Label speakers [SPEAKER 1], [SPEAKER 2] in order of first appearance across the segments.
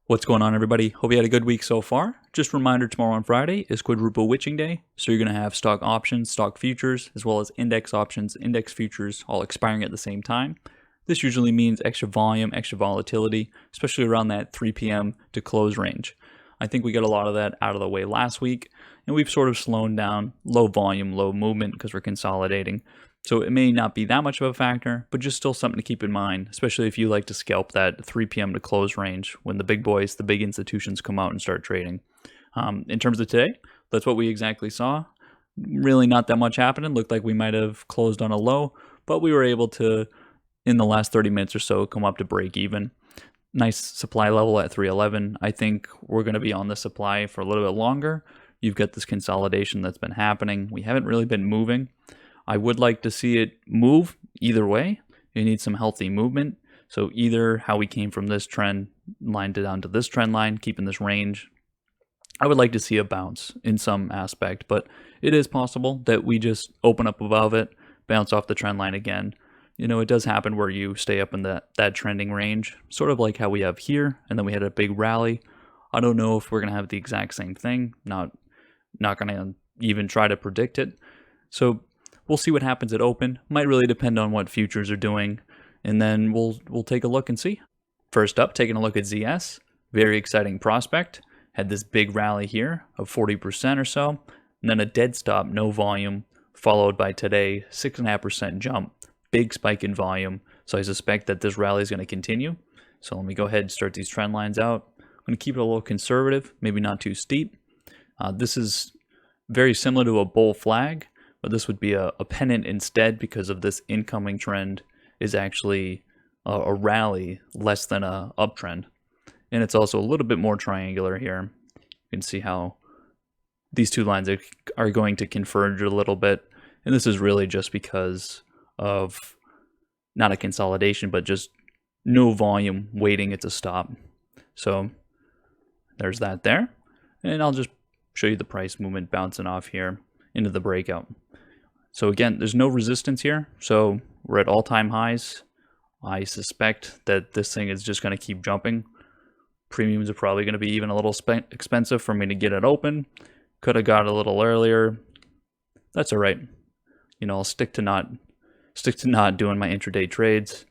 [SPEAKER 1] What's going on, everybody? Hope you had a good week so far. Just a reminder, tomorrow on Friday is quadruple witching day, so you're going to have stock options, stock futures, as well as index options, index futures, all expiring at the same time. This usually means extra volume, extra volatility, especially around that 3 p.m. to close range. I think we got a lot of that out of the way last week, and we've sort of slowed down, low volume, low movement because we're consolidating. So it may not be that much of a factor, but just still something to keep in mind, especially if you like to scalp that 3 p.m. to close range when the big boys, the big institutions come out and start trading. In terms of today, that's what we exactly saw. Really not that much happening. Looked like we might have closed on a low, but we were able to, in the last 30 minutes or so, come up to break even. Nice supply level at 311. I think we're going to be on the supply for a little bit longer. You've got this consolidation that's been happening. We haven't really been moving. I would like to see it move either way. You need some healthy movement. So either how we came from this trend line down to this trend line, keeping this range. I would like to see a bounce in some aspect, but it is possible that we just open up above it, bounce off the trend line again. You know, it does happen where you stay up in that trending range, sort of like how we have here, and then we had a big rally. I don't know if we're going to have the exact same thing. Not going to even try to predict it. So we'll see what happens at open. Might really depend on what futures are doing, and then we'll take a look and see. First up, taking a look at ZS. Very exciting prospect. Had this big rally here of 40% or so, and then a dead stop, no volume, followed by today 6.5% jump. Big spike in volume. So I suspect that this rally is going to continue. So let me go ahead and start these trend lines out. I'm going to keep it a little conservative, maybe not too steep. This is very similar to a bull flag, but this would be a pennant instead because of this incoming trend is actually a rally less than a uptrend. And it's also a little bit more triangular here. You can see how these two lines are going to converge a little bit. And this is really just because of not a consolidation, but just no volume waiting it to stop. So there's that there. And I'll just show you the price movement bouncing off here into the breakout. So again, there's no resistance here. So we're at all-time highs. I suspect that this thing is just going to keep jumping. Premiums are probably going to be even a little expensive for me to get it open. Could have got it a little earlier. That's all right. You know, I'll stick to not doing my intraday trades.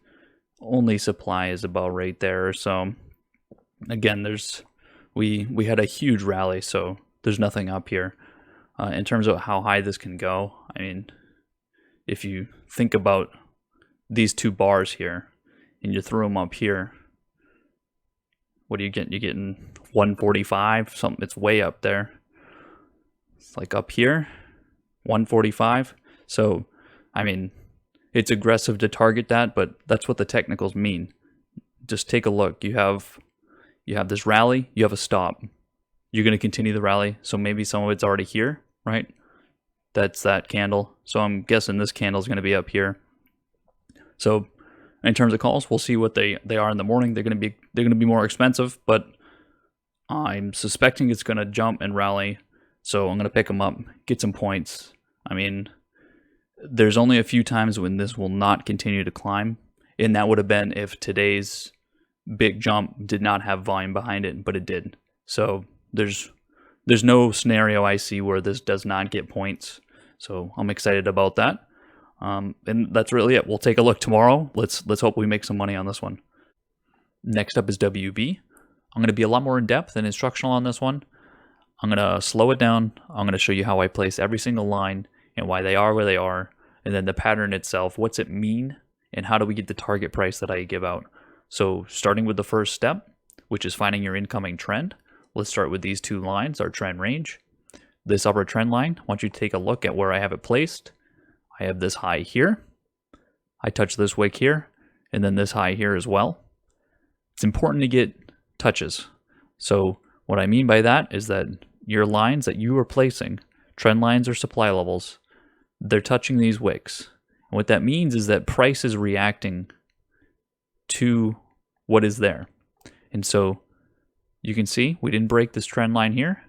[SPEAKER 1] Only supply is about right there. So again, we had a huge rally, so there's nothing up here. In terms of how high this can go, I mean, if you think about these two bars here and you throw them up here, what do you get? You're getting 145, something. It's way up there. It's like up here, 145. So, I mean, it's aggressive to target that, but that's what the technicals mean. Just take a look. You have this rally, you have a stop. You're going to continue the rally, so maybe some of it's already here, right? That's that candle. So I'm guessing this candle is going to be up here. So in terms of calls, we'll see what they are in the morning. They're going to be more expensive, but I'm suspecting it's going to jump and rally. So I'm going to pick them up, get some points. I mean, there's only a few times when this will not continue to climb, and that would have been if today's big jump did not have volume behind it, but it did. So there's no scenario I see where this does not get points. So I'm excited about that. And that's really it. We'll take a look tomorrow. Let's hope we make some money on this one. Next up is WB. I'm going to be a lot more in depth and instructional on this one. I'm going to slow it down. I'm going to show you how I place every single line and why they are where they are, and then the pattern itself. What's it mean, and how do we get the target price that I give out? So starting with the first step, which is finding your incoming trend. Let's start with these two lines, our trend range. This upper trend line, I want you to take a look at where I have it placed. I have this high here. I touch this wick here, and then this high here as well. It's important to get touches. So what I mean by that is that your lines that you are placing, trend lines or supply levels, they're touching these wicks. And what that means is that price is reacting to what is there. And so you can see we didn't break this trend line here.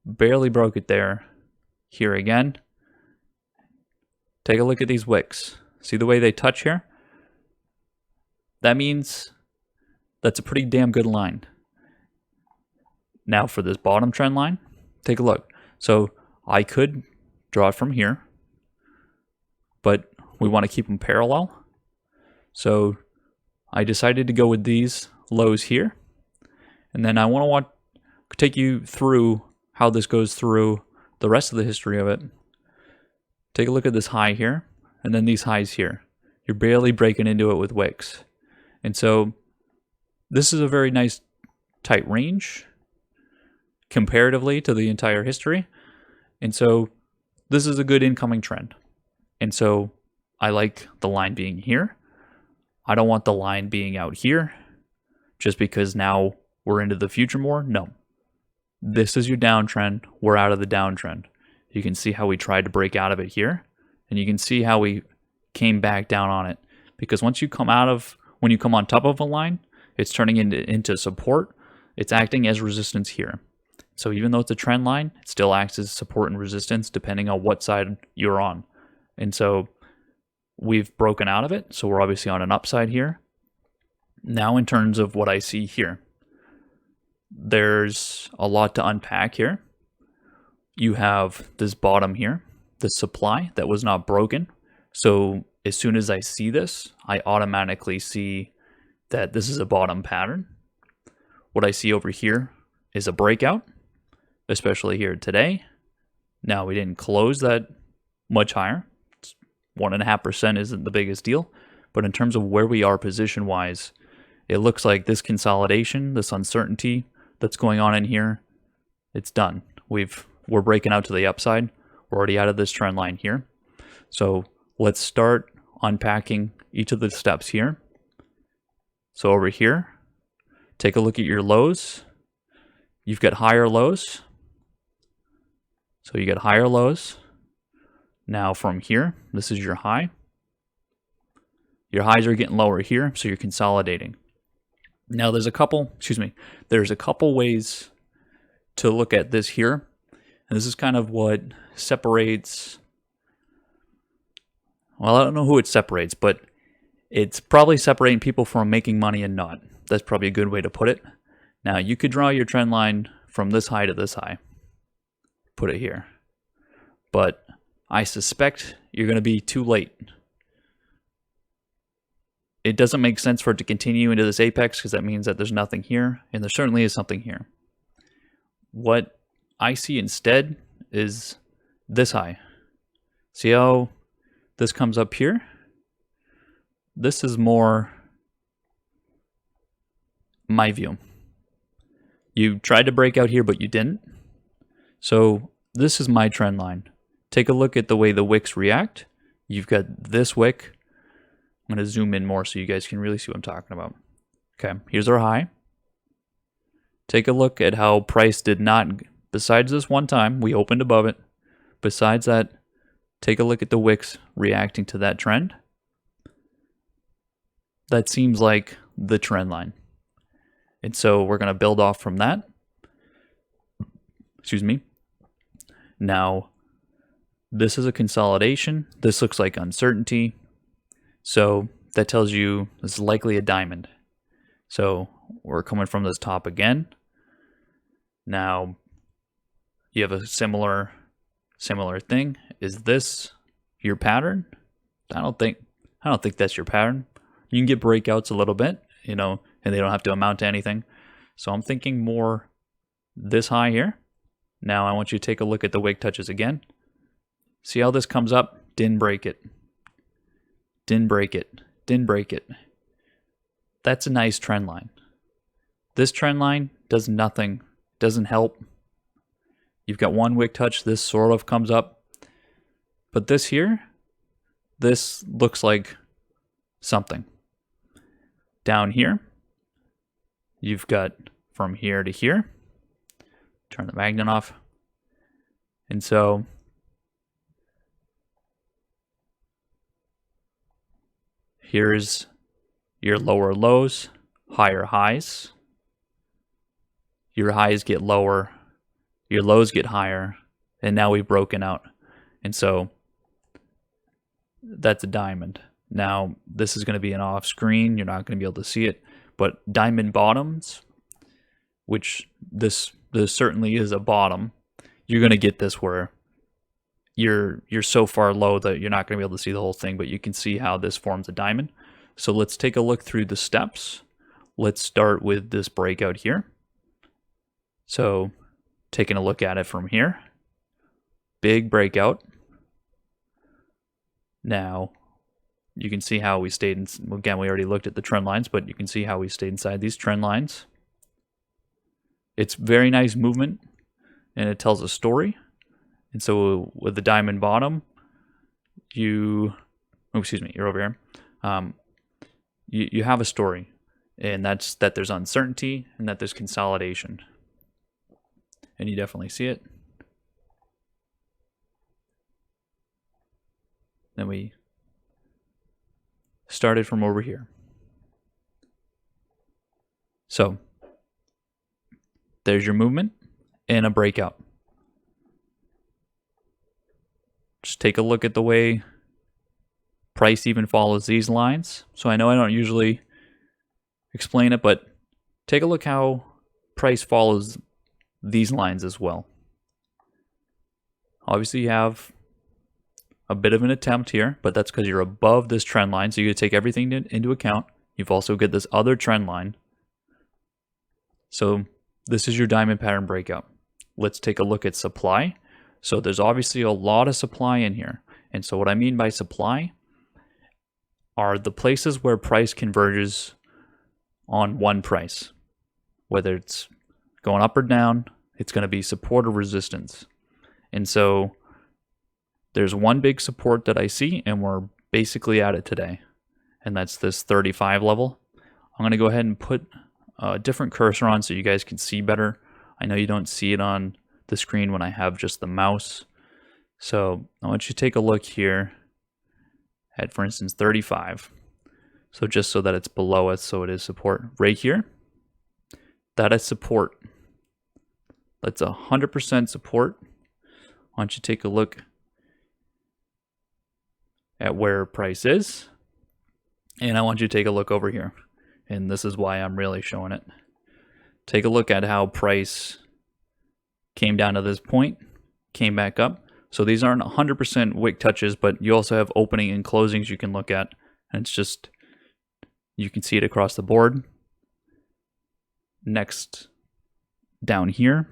[SPEAKER 1] Barely broke it there. Here again. Take a look at these wicks. See the way they touch here? That means that's a pretty damn good line. Now for this bottom trend line, take a look. So I could draw it from here, but we want to keep them parallel. So I decided to go with these lows here. And then I want to take you through how this goes through the rest of the history of it. Take a look at this high here, and then these highs here. You're barely breaking into it with wicks. And so this is a very nice tight range comparatively to the entire history. And so this is a good incoming trend. And so I like the line being here. I don't want the line being out here just because now we're into the future more. No. This is your downtrend. We're out of the downtrend. You can see how we tried to break out of it here, and you can see how we came back down on it. Because when you come on top of a line, it's turning into support. It's acting as resistance here. So even though it's a trend line, it still acts as support and resistance depending on what side you're on. And so we've broken out of it. So we're obviously on an upside here. Now in terms of what I see here, there's a lot to unpack here. You have this bottom here, this supply that was not broken. So as soon as I see this, I automatically see that this is a bottom pattern. What I see over here is a breakout, especially here today. Now we didn't close that much higher. 1.5% isn't the biggest deal, but in terms of where we are position wise, it looks like this consolidation, this uncertainty that's going on in here, it's done. We're breaking out to the upside. We're already out of this trend line here. So let's start unpacking each of the steps here. So over here, take a look at your lows. You've got higher lows. So you get higher lows. Now from here, this is your high. Your highs are getting lower here, so you're consolidating. Now there's a couple ways to look at this here. And this is kind of what separates, well, I don't know who it separates, but it's probably separating people from making money and not. That's probably a good way to put it. Now you could draw your trend line from this high to this high. Put it here. But I suspect you're going to be too late. It doesn't make sense for it to continue into this apex because that means that there's nothing here, and there certainly is something here. What I see instead is this high. See how this comes up here? This is more my view. You tried to break out here, but you didn't. So this is my trend line. Take a look at the way the wicks react. You've got this wick. I'm going to zoom in more so you guys can really see what I'm talking about. Okay, here's our high. Take a look at how price did not, besides this one time, we opened above it. Besides that, take a look at the wicks reacting to that trend. That seems like the trend line. And so we're going to build off from that. Excuse me. Now, this is a consolidation. This looks like uncertainty. So that tells you this is likely a diamond. So we're coming from this top again. Now, you have a similar thing. Is this your pattern? I don't think that's your pattern. You can get breakouts a little bit, and they don't have to amount to anything. So I'm thinking more this high here. Now I want you to take a look at the wick touches again. See how this comes up? Didn't break it. Didn't break it. Didn't break it. That's a nice trend line. This trend line does nothing. Doesn't help. You've got one wick touch. This sort of comes up. But this here, this looks like something. Down here, you've got from here to here. Turn the magnet off. And so here's your lower lows, higher highs. Your highs get lower, your lows get higher, and now we've broken out. And so that's a diamond. Now, this is going to be an off screen. You're not going to be able to see it, but diamond bottoms, which this certainly is a bottom, you're going to get this where you're so far low that you're not going to be able to see the whole thing, but you can see how this forms a diamond. So let's take a look through the steps. Let's start with this breakout here. So taking a look at it from here, big breakout. Now you can see how we stayed in, again, we already looked at the trend lines, but you can see how we stayed inside these trend lines. It's very nice movement and it tells a story. And so with the diamond bottom, you're over here. You have a story, and that's that there's uncertainty and that there's consolidation. And you definitely see it. Then we started from over here. So there's your movement and a breakout. Just take a look at the way price even follows these lines. So I know I don't usually explain it, but take a look how price follows these lines as well. Obviously you have a bit of an attempt here, but that's because you're above this trend line, so you gotta take everything into account. You've also got this other trend line. So this is your diamond pattern breakout. Let's take a look at supply. So there's obviously a lot of supply in here. And so what I mean by supply are the places where price converges on one price. Whether it's going up or down, it's going to be support or resistance. And so there's one big support that I see, and we're basically at it today. And that's this 35 level. I'm going to go ahead and put a different cursor on so you guys can see better. I know you don't see it on the screen when I have just the mouse. So I want you to take a look here at, for instance, 35. So just so that it's below us, so it is support. Right here, that is support. That's 100% support. I want you to take a look at where price is. And I want you to take a look over here. And this is why I'm really showing it. Take a look at how price came down to this point, came back up. So these aren't 100% wick touches, but you also have opening and closings you can look at. And it's just, you can see it across the board. Next, down here,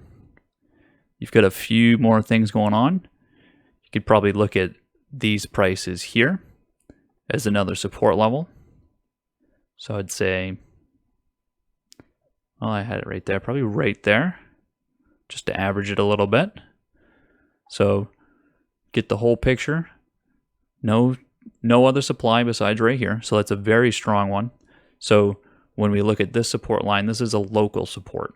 [SPEAKER 1] you've got a few more things going on. You could probably look at these prices here as another support level. So I'd say, well, I had it right there, probably right there, just to average it a little bit. So get the whole picture. No other supply besides right here. So that's a very strong one. So when we look at this support line, this is a local support.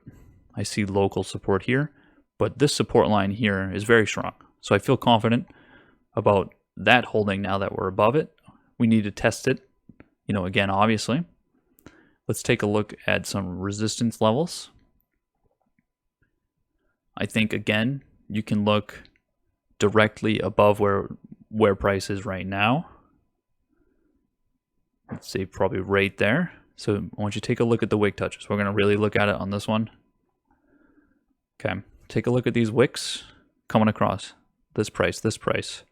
[SPEAKER 1] I see local support here, but this support line here is very strong. So I feel confident about that holding now that we're above it. We need to test it, again, obviously. Let's take a look at some resistance levels. I think, again, you can look directly above where price is right now. Let's say probably right there. So I want you to take a look at the wick touches. We're going to really look at it on this one. Okay, take a look at these wicks coming across. This price, this price,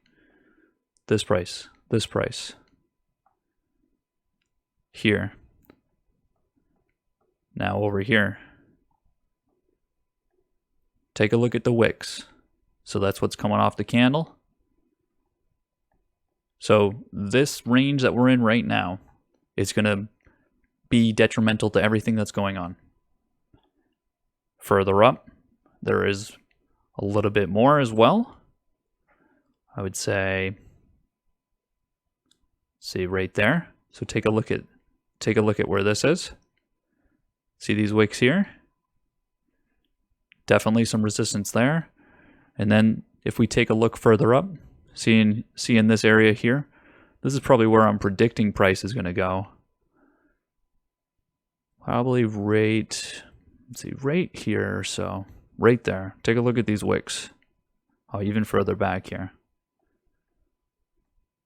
[SPEAKER 1] this price, this price. Here. Now over here. Take a look at the wicks. So that's what's coming off the candle. So this range that we're in right now is going to be detrimental to everything that's going on. Further up, there is a little bit more as well. I would say, see right there. So take a look at where this is. See these wicks here? Definitely some resistance there. And then if we take a look further up, see in this area here, this is probably where I'm predicting price is going to go. Probably right here or so. Right there. Take a look at these wicks. Oh, even further back here.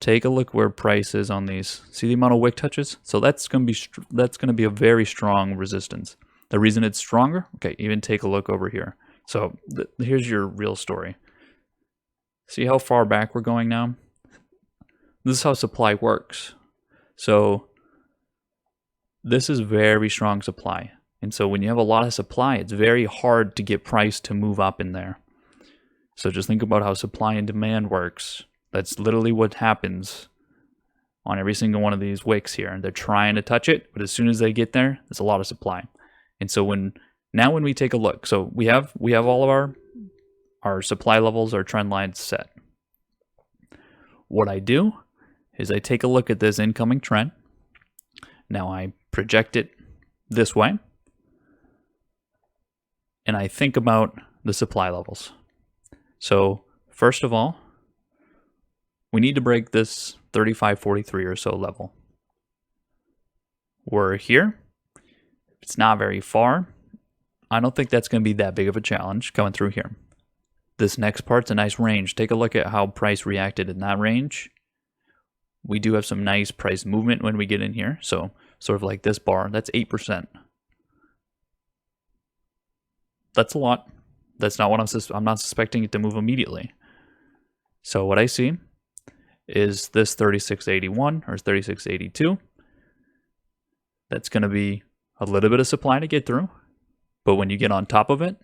[SPEAKER 1] take a look where price is on these. See the amount of wick touches? So that's going to be a very strong resistance. The reason it's stronger, okay, even take a look over here. So here's your real story. See how far back we're going now? This is how supply works. So this is very strong supply. And so when you have a lot of supply, it's very hard to get price to move up in there. So just think about how supply and demand works. That's literally what happens on every single one of these wicks here. They're trying to touch it, but as soon as they get there, there's a lot of supply. And so when we take a look, so we have all of our supply levels, our trend lines set. What I do is I take a look at this incoming trend. Now I project it this way, and I think about the supply levels. So first of all, we need to break this 35.43 or so level. We're here. It's not very far. I don't think that's going to be that big of a challenge coming through here. This next part's a nice range. Take a look at how price reacted in that range. We do have some nice price movement when we get in here. So sort of like this bar, that's 8%. That's a lot. That's not what I'm not suspecting it to move immediately. So what I see is this 36.81 or 36.82. That's going to be a little bit of supply to get through. But when you get on top of it,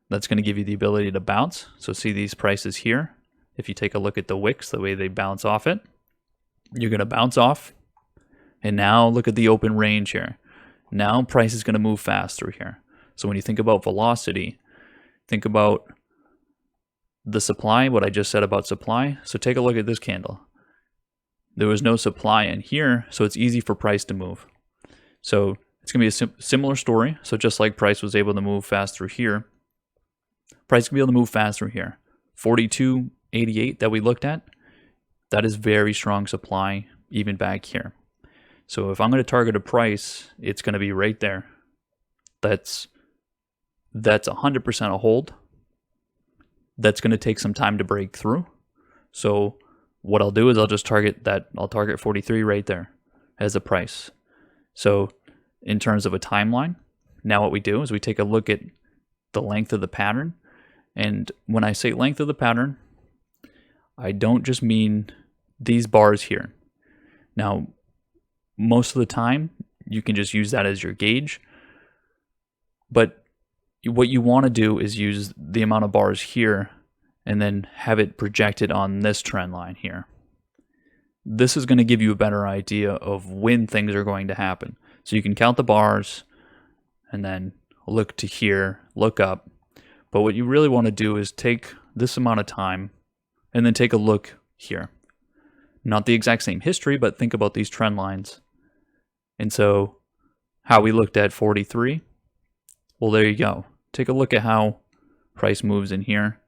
[SPEAKER 1] that's going to give you the ability to bounce. So see these prices here. If you take a look at the wicks, the way they bounce off it, you're going to bounce off. And now look at the open range here. Now price is going to move fast through here. So when you think about velocity, think about the supply, what I just said about supply. So take a look at this candle. There was no supply in here, so it's easy for price to move. So it's going to be a similar story. So just like price was able to move fast through here, price can be able to move fast through here. 42.88 that we looked at, that is very strong supply even back here. So if I'm going to target a price, it's going to be right there. That's 100% a hold. That's going to take some time to break through. So what I'll do is I'll just target that. I'll target 43 right there as a price. So in terms of a timeline, now what we do is we take a look at the length of the pattern. And when I say length of the pattern, I don't just mean these bars here. Now, most of the time, you can just use that as your gauge. But what you want to do is use the amount of bars here and then have it projected on this trend line here. This is going to give you a better idea of when things are going to happen. So you can count the bars and then look to here, look up. But what you really want to do is take this amount of time and then take a look here. Not the exact same history, but think about these trend lines. And so how we looked at 43, well, there you go. Take a look at how price moves in here.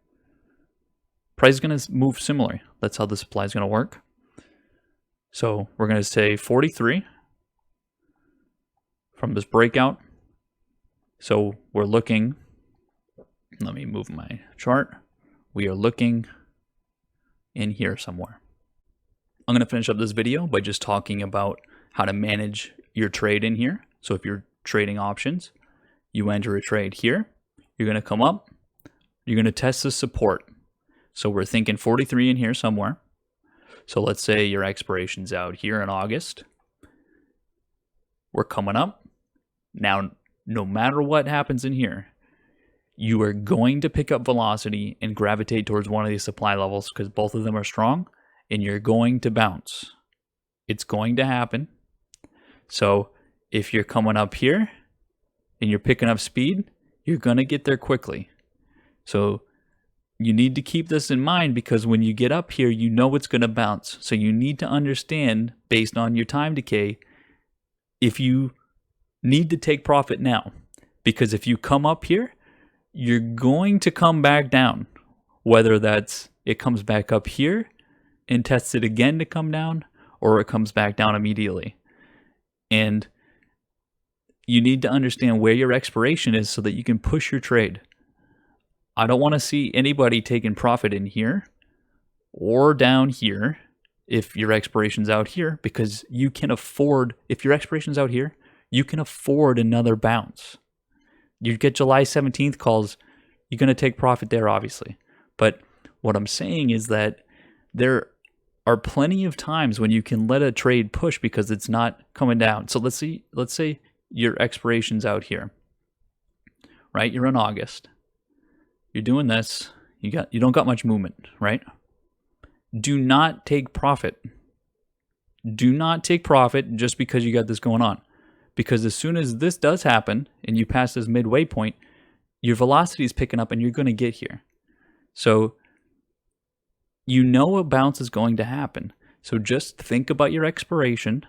[SPEAKER 1] Price is going to move similarly. That's how the supply is going to work. So we're going to say 43 from this breakout. So we're looking, let me move my chart. We are looking in here somewhere. I'm going to finish up this video by just talking about how to manage your trade in here. So if you're trading options, you enter a trade here. You're going to come up. You're going to test the support. So we're thinking 43 in here somewhere. So let's say your expiration's out here in August. We're coming up. Now, no matter what happens in here, you are going to pick up velocity and gravitate towards one of these supply levels because both of them are strong, and you're going to bounce. It's going to happen. So if you're coming up here and you're picking up speed, you're going to get there quickly. So you need to keep this in mind because when you get up here, you know it's going to bounce. So you need to understand, based on your time decay, if you need to take profit now. Because if you come up here, you're going to come back down. Whether that's it comes back up here and tests it again to come down, or it comes back down immediately. And you need to understand where your expiration is so that you can push your trade. I don't want to see anybody taking profit in here or down here if your expiration's out here, because you can afford, if your expiration's out here, you can afford another bounce. You get July 17th calls, you're going to take profit there, obviously. But what I'm saying is that there are plenty of times when you can let a trade push because it's not coming down. So let's say your expiration's out here, right? You're in August. You're doing this. You don't got much movement, right? Do not take profit. Do not take profit just because you got this going on. Because as soon as this does happen and you pass this midway point, your velocity is picking up and you're going to get here. So you know a bounce is going to happen. So just think about your expiration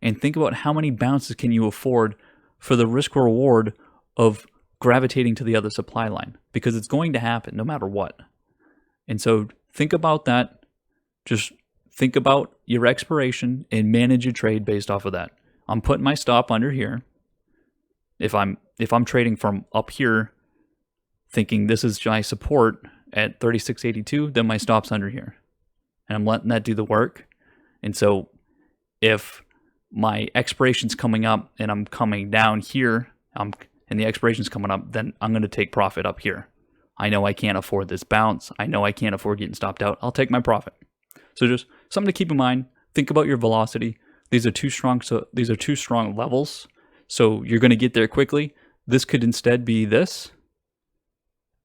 [SPEAKER 1] and think about how many bounces can you afford for the risk reward of gravitating to the other supply line, because it's going to happen no matter what. And so think about that. Just think about your expiration and manage your trade based off of that. I'm putting my stop under here. If I'm trading from up here, thinking this is my support at 36.82, then my stop's under here. And I'm letting that do the work. And so if my expiration's coming up and I'm coming down here, and the expiration's coming up, then I'm going to take profit up here. I know I can't afford this bounce. I know I can't afford getting stopped out. I'll take my profit. So just something to keep in mind. Think about your velocity. These are two strong levels. So you're going to get there quickly. This could instead be this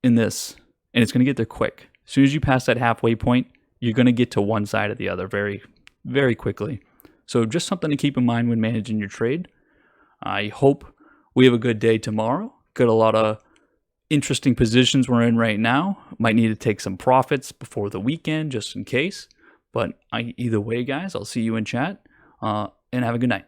[SPEAKER 1] and this, and it's going to get there quick. As soon as you pass that halfway point, you're going to get to one side or the other very, very quickly. So just something to keep in mind when managing your trade. I hope we have a good day tomorrow. Got a lot of interesting positions we're in right now. Might need to take some profits before the weekend just in case. But either way, guys, I'll see you in chat and have a good night.